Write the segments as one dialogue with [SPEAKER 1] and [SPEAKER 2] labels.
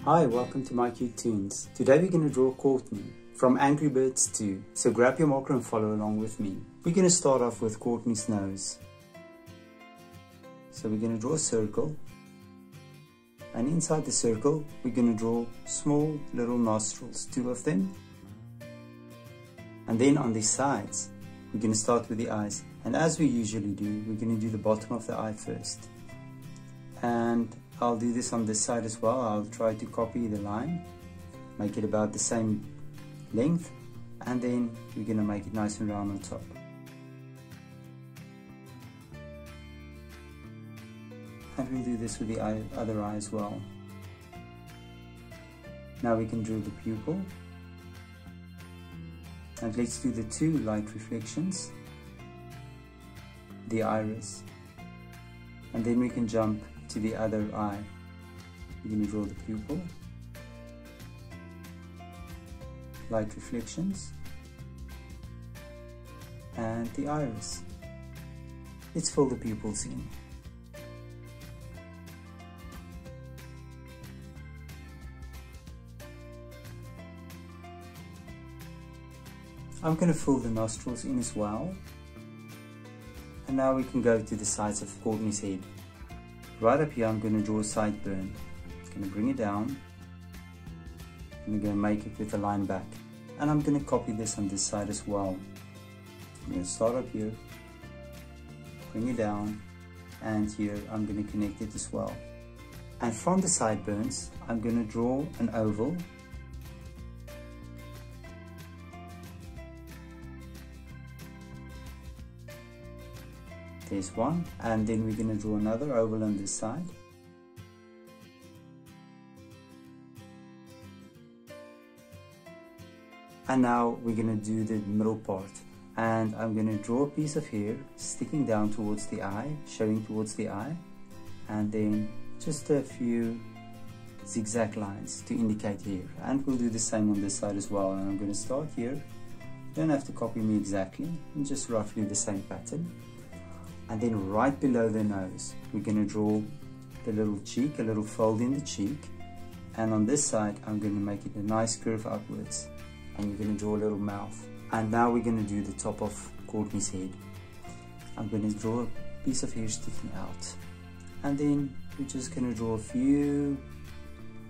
[SPEAKER 1] Hi, welcome to mycutetoons. Today we're going to draw Courtney from Angry Birds 2. So grab your marker and follow along with me. We're going to start off with Courtney's nose. So we're going to draw a circle. And inside the circle, we're going to draw small little nostrils, 2 of them. And then on the sides, we're going to start with the eyes. And as we usually do, we're going to do the bottom of the eye first. And I'll do this on this side as well. I'll try to copy the line, make it about the same length, and then we're going to make it nice and round on top. And we'll do this with the other eye as well. Now we can draw the pupil. And let's do the 2 light reflections, the iris, and then we can jump to the other eye. We're going to draw the pupil, light reflections, and the iris. Let's fill the pupils in. I'm going to fill the nostrils in as well. And now we can go to the sides of Courtney's head. Right up here, I'm going to draw a sideburn. I'm going to bring it down. And I'm going to make it with a line back. And I'm going to copy this on this side as well. I'm going to start up here, bring it down, and here I'm going to connect it as well. And from the sideburns, I'm going to draw an oval. There's one, and then we're going to draw another oval on this side. And now we're going to do the middle part. And I'm going to draw a piece of hair sticking down towards the eye, showing towards the eye. And then just a few zigzag lines to indicate here. And we'll do the same on this side as well. And I'm going to start here. You don't have to copy me exactly, just roughly the same pattern. And then right below the nose, we're going to draw the little cheek, a little fold in the cheek. And on this side, I'm going to make it a nice curve upwards. And you're going to draw a little mouth. And now we're going to do the top of Courtney's head. I'm going to draw a piece of hair sticking out. And then we're just going to draw a few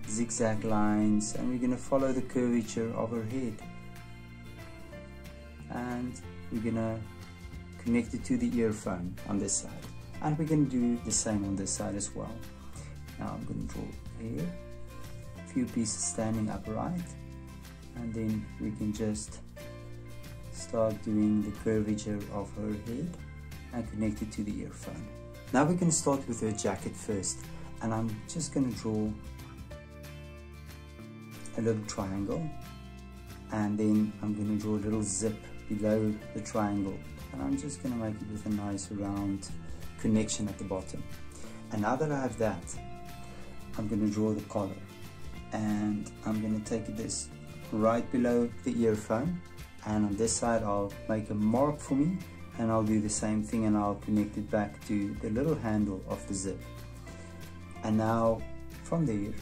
[SPEAKER 1] zigzag lines. And we're going to follow the curvature of her head. And we're going to connect it to the earphone on this side, and we're going to do the same on this side as well. Now I'm going to draw here a few pieces standing upright, and then we can just start doing the curvature of her head and connect it to the earphone. Now we're going to start with her jacket first, and I'm just going to draw a little triangle, and then I'm going to draw a little zip below the triangle. And I'm just going to make it with a nice round connection at the bottom. And now that I have that, I'm going to draw the collar. And I'm going to take this right below the earphone. And on this side, I'll make a mark for me. And I'll do the same thing, and I'll connect it back to the little handle of the zip. And now from there,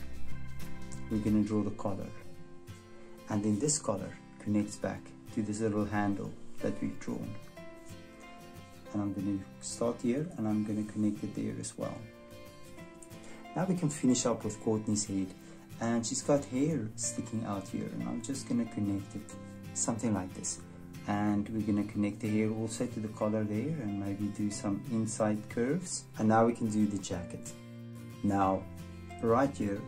[SPEAKER 1] we're going to draw the collar. And then this collar connects back to this little handle that we've drawn. And I'm going to start here, and I'm going to connect it there as well. Now we can finish up with Courtney's head, and she's got hair sticking out here, and I'm just going to connect it something like this. And we're going to connect the hair also to the collar there, and maybe do some inside curves. And now we can do the jacket. Now right here,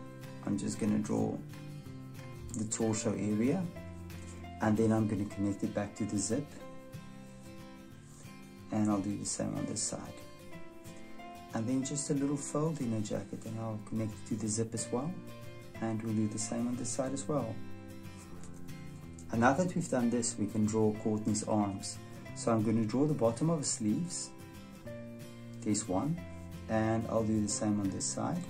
[SPEAKER 1] I'm just going to draw the torso area, and then I'm going to connect it back to the zip. And I'll do the same on this side. And then just a little fold in her jacket, and I'll connect it to the zip as well. And we'll do the same on this side as well. And now that we've done this, we can draw Courtney's arms. So I'm going to draw the bottom of her sleeves. There's one. And I'll do the same on this side.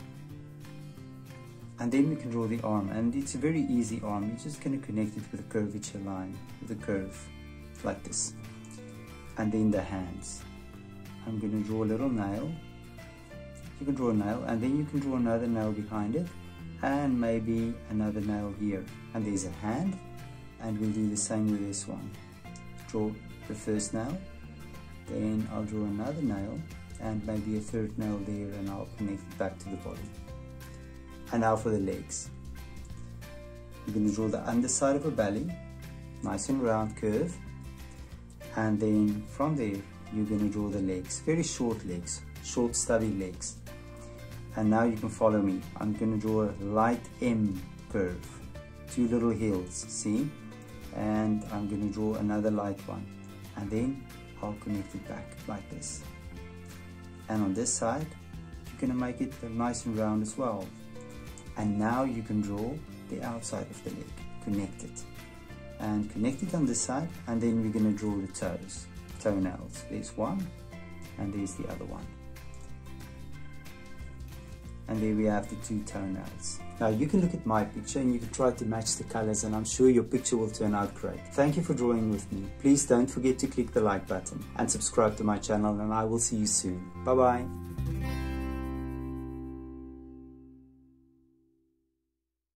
[SPEAKER 1] And then we can draw the arm. And it's a very easy arm. You're just going to connect it with a curvature line, with a curve, like this. And then the hands. I'm going to draw a little nail. You can draw a nail, and then you can draw another nail behind it, and maybe another nail here, and there's a hand, and we'll do the same with this one. Draw the first nail, then I'll draw another nail and maybe a third nail there, and I'll connect it back to the body. And now for the legs. You're going to draw the underside of a belly, nice and round curve, and then from there you're going to draw the legs, very short legs, short stubby legs. And now you can follow me. I'm going to draw a light M curve, 2 little heels, see? And I'm going to draw another light one, and then I'll connect it back like this. And on this side you're going to make it nice and round as well. And now you can draw the outside of the leg, connect it, and connect it on this side, and then we're going to draw the toes, toenails. There's one and there's the other one, and there we have the 2 toenails. Now you can look at my picture and you can try to match the colors, and I'm sure your picture will turn out great. Thank you for drawing with me. Please don't forget to click the like button and subscribe to my channel, and I will see you soon. Bye bye.